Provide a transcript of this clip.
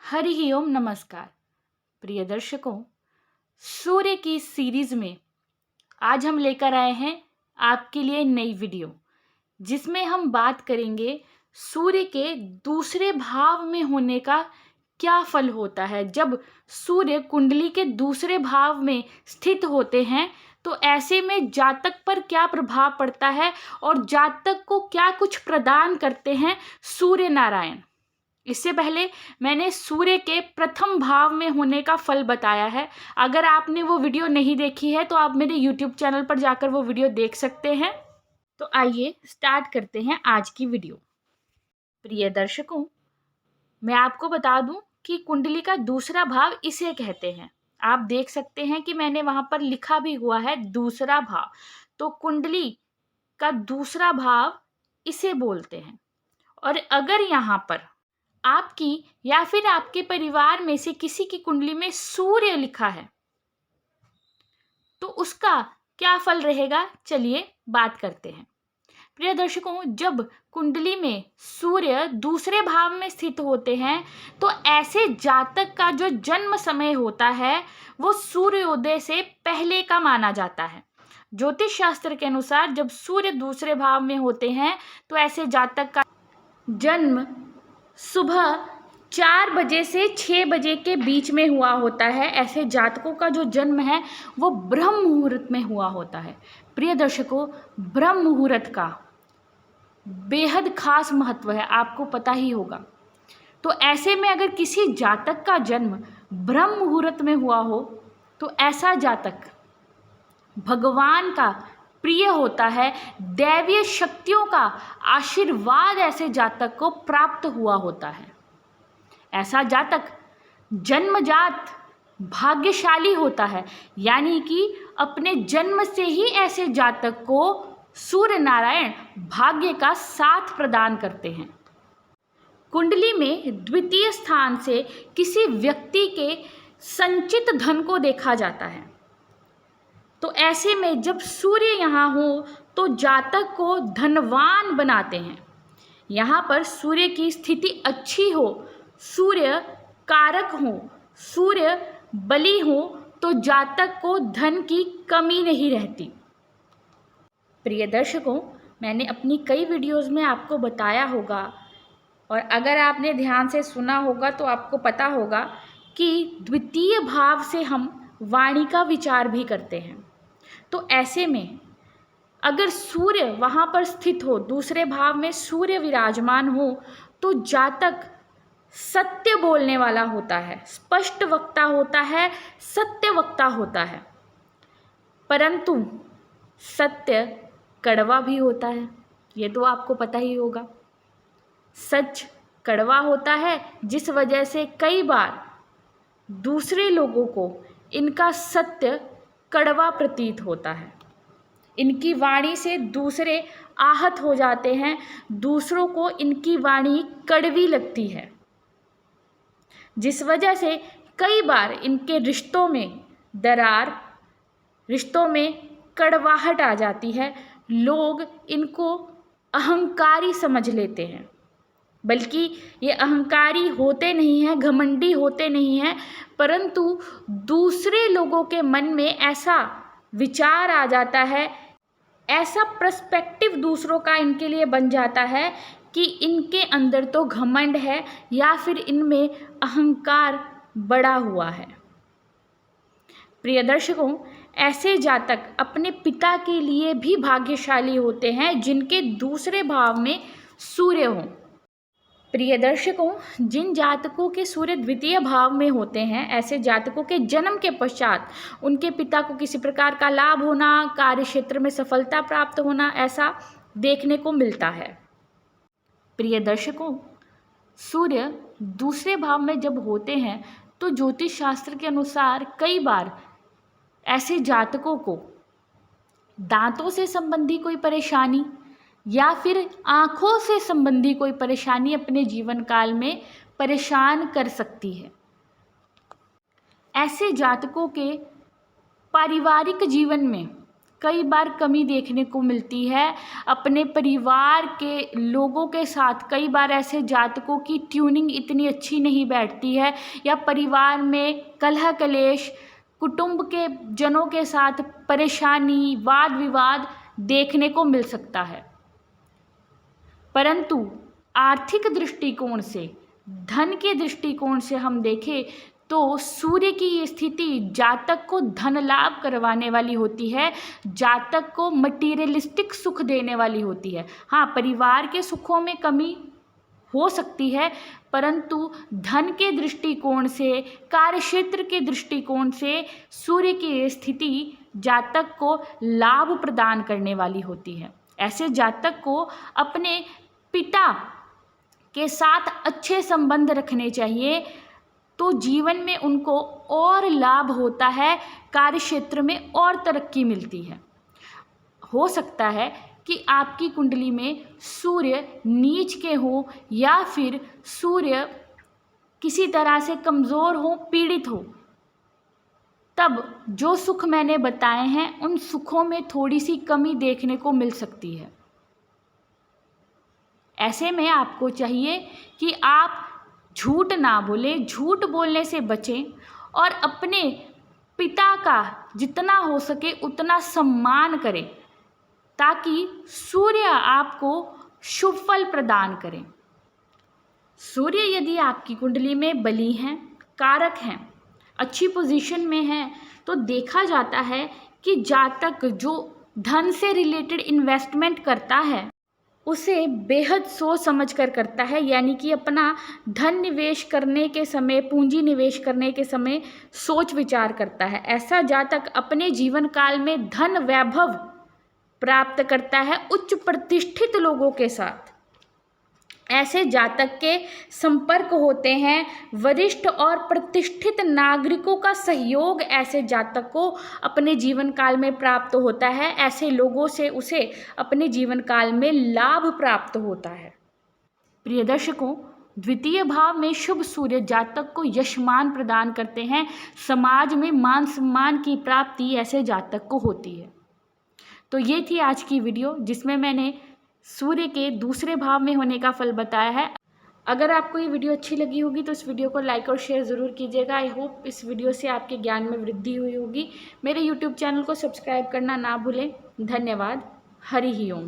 हरि ओम नमस्कार प्रिय दर्शकों। सूर्य की सीरीज में आज हम लेकर आए हैं आपके लिए नई वीडियो, जिसमें हम बात करेंगे सूर्य के दूसरे भाव में होने का क्या फल होता है। जब सूर्य कुंडली के दूसरे भाव में स्थित होते हैं तो ऐसे में जातक पर क्या प्रभाव पड़ता है और जातक को क्या कुछ प्रदान करते हैं सूर्य नारायण। इससे पहले मैंने सूर्य के प्रथम भाव में होने का फल बताया है। अगर आपने वो वीडियो नहीं देखी है तो आप मेरे YouTube चैनल पर जाकर वो वीडियो देख सकते हैं। तो आइए स्टार्ट करते हैं आज की वीडियो। प्रिय दर्शकों, मैं आपको बता दूं कि कुंडली का दूसरा भाव इसे कहते हैं। आप देख सकते हैं कि मैंने वहां पर लिखा भी हुआ है दूसरा भाव। तो कुंडली का दूसरा भाव इसे बोलते हैं। और अगर यहाँ पर आपकी या फिर आपके परिवार में से किसी की कुंडली में सूर्य लिखा है तो उसका क्या फल रहेगा, चलिए बात करते हैं। प्रिय दर्शकों, जब कुंडली में सूर्य दूसरे भाव में स्थित होते हैं तो ऐसे जातक का जो जन्म समय होता है वो सूर्योदय से पहले का माना जाता है। ज्योतिष शास्त्र के अनुसार जब सूर्य दूसरे भाव में होते हैं तो ऐसे जातक का जन्म सुबह 4 बजे से 6 बजे के बीच में हुआ होता है। ऐसे जातकों का जो जन्म है वो ब्रह्म मुहूर्त में हुआ होता है। प्रिय दर्शकों, ब्रह्म मुहूर्त का बेहद खास महत्व है, आपको पता ही होगा। तो ऐसे में अगर किसी जातक का जन्म ब्रह्म मुहूर्त में हुआ हो तो ऐसा जातक भगवान का प्रिय होता है। दैवीय शक्तियों का आशीर्वाद ऐसे जातक को प्राप्त हुआ होता है। ऐसा जातक जन्मजात भाग्यशाली होता है, यानी कि अपने जन्म से ही ऐसे जातक को सूर्य नारायण भाग्य का साथ प्रदान करते हैं। कुंडली में द्वितीय स्थान से किसी व्यक्ति के संचित धन को देखा जाता है। तो ऐसे में जब सूर्य यहाँ हो तो जातक को धनवान बनाते हैं। यहाँ पर सूर्य की स्थिति अच्छी हो, सूर्य कारक हो, सूर्य बली हो तो जातक को धन की कमी नहीं रहती। प्रिय दर्शकों, मैंने अपनी कई वीडियोस में आपको बताया होगा और अगर आपने ध्यान से सुना होगा तो आपको पता होगा कि द्वितीय भाव से हम वाणी का विचार भी करते हैं। तो ऐसे में अगर सूर्य वहाँ पर स्थित हो, दूसरे भाव में सूर्य विराजमान हो तो जातक सत्य बोलने वाला होता है, स्पष्ट वक्ता होता है, सत्य वक्ता होता है। परंतु सत्य कड़वा भी होता है, ये तो आपको पता ही होगा। सच कड़वा होता है, जिस वजह से कई बार दूसरे लोगों को इनका सत्य कड़वा प्रतीत होता है। इनकी वाणी से दूसरे आहत हो जाते हैं, दूसरों को इनकी वाणी कड़वी लगती है, जिस वजह से कई बार इनके रिश्तों में दरार, रिश्तों में कड़वाहट आ जाती है। लोग इनको अहंकारी समझ लेते हैं, बल्कि ये अहंकारी होते नहीं हैं, घमंडी होते नहीं हैं, परंतु दूसरे लोगों के मन में ऐसा विचार आ जाता है, ऐसा पर्सपेक्टिव दूसरों का इनके लिए बन जाता है कि इनके अंदर तो घमंड है या फिर इनमें अहंकार बड़ा हुआ है। प्रिय दर्शकों, ऐसे जातक अपने पिता के लिए भी भाग्यशाली होते हैं जिनके दूसरे भाव में सूर्य हो। प्रिय दर्शकों, जिन जातकों के सूर्य द्वितीय भाव में होते हैं, ऐसे जातकों के जन्म के पश्चात उनके पिता को किसी प्रकार का लाभ होना, कार्य क्षेत्र में सफलता प्राप्त होना, ऐसा देखने को मिलता है। प्रिय दर्शकों, सूर्य दूसरे भाव में जब होते हैं तो ज्योतिष शास्त्र के अनुसार कई बार ऐसे जातकों को दांतों से संबंधी कोई परेशानी या फिर आँखों से संबंधी कोई परेशानी अपने जीवन काल में परेशान कर सकती है। ऐसे जातकों के पारिवारिक जीवन में कई बार कमी देखने को मिलती है। अपने परिवार के लोगों के साथ कई बार ऐसे जातकों की ट्यूनिंग इतनी अच्छी नहीं बैठती है, या परिवार में कलह कलेश, कुटुंब के जनों के साथ परेशानी, वाद विवाद देखने को मिल सकता है। परंतु आर्थिक दृष्टिकोण से, धन के दृष्टिकोण से हम देखें तो सूर्य की ये स्थिति जातक को धन लाभ करवाने वाली होती है, जातक को मटीरियलिस्टिक सुख देने वाली होती है। हाँ, परिवार के सुखों में कमी हो सकती है, परंतु धन के दृष्टिकोण से, कार्यक्षेत्र के दृष्टिकोण से सूर्य की ये स्थिति जातक को लाभ प्रदान करने वाली होती है। ऐसे जातक को अपने पिता के साथ अच्छे संबंध रखने चाहिए, तो जीवन में उनको और लाभ होता है, कार्यक्षेत्र में और तरक्की मिलती है। हो सकता है कि आपकी कुंडली में सूर्य नीच के हो, या फिर सूर्य किसी तरह से कमज़ोर हो, पीड़ित हो, तब जो सुख मैंने बताए हैं उन सुखों में थोड़ी सी कमी देखने को मिल सकती है। ऐसे में आपको चाहिए कि आप झूठ ना बोलें, झूठ बोलने से बचें, और अपने पिता का जितना हो सके उतना सम्मान करें, ताकि सूर्य आपको शुभ फल प्रदान करें। सूर्य यदि आपकी कुंडली में बली हैं, कारक हैं, अच्छी पोजीशन में हैं, तो देखा जाता है कि जातक जो धन से रिलेटेड इन्वेस्टमेंट करता है उसे बेहद सोच समझ कर करता है, यानी कि अपना धन निवेश करने के समय, पूंजी निवेश करने के समय सोच विचार करता है। ऐसा जातक अपने जीवन काल में धन वैभव प्राप्त करता है उच्च प्रतिष्ठित लोगों के साथ। ऐसे जातक के संपर्क होते हैं, वरिष्ठ और प्रतिष्ठित नागरिकों का सहयोग ऐसे जातक को अपने जीवन काल में प्राप्त होता है। ऐसे लोगों से उसे अपने जीवन काल में लाभ प्राप्त होता है। प्रिय दर्शकों, द्वितीय भाव में शुभ सूर्य जातक को यशमान प्रदान करते हैं। समाज में मान सम्मान की प्राप्ति ऐसे जातक को होती है। तो ये थी आज की वीडियो, जिसमें मैंने सूर्य के दूसरे भाव में होने का फल बताया है। अगर आपको ये वीडियो अच्छी लगी होगी तो इस वीडियो को लाइक और शेयर ज़रूर कीजिएगा। आई होप इस वीडियो से आपके ज्ञान में वृद्धि हुई होगी। मेरे यूट्यूब चैनल को सब्सक्राइब करना ना भूलें। धन्यवाद। हरि ही ओम।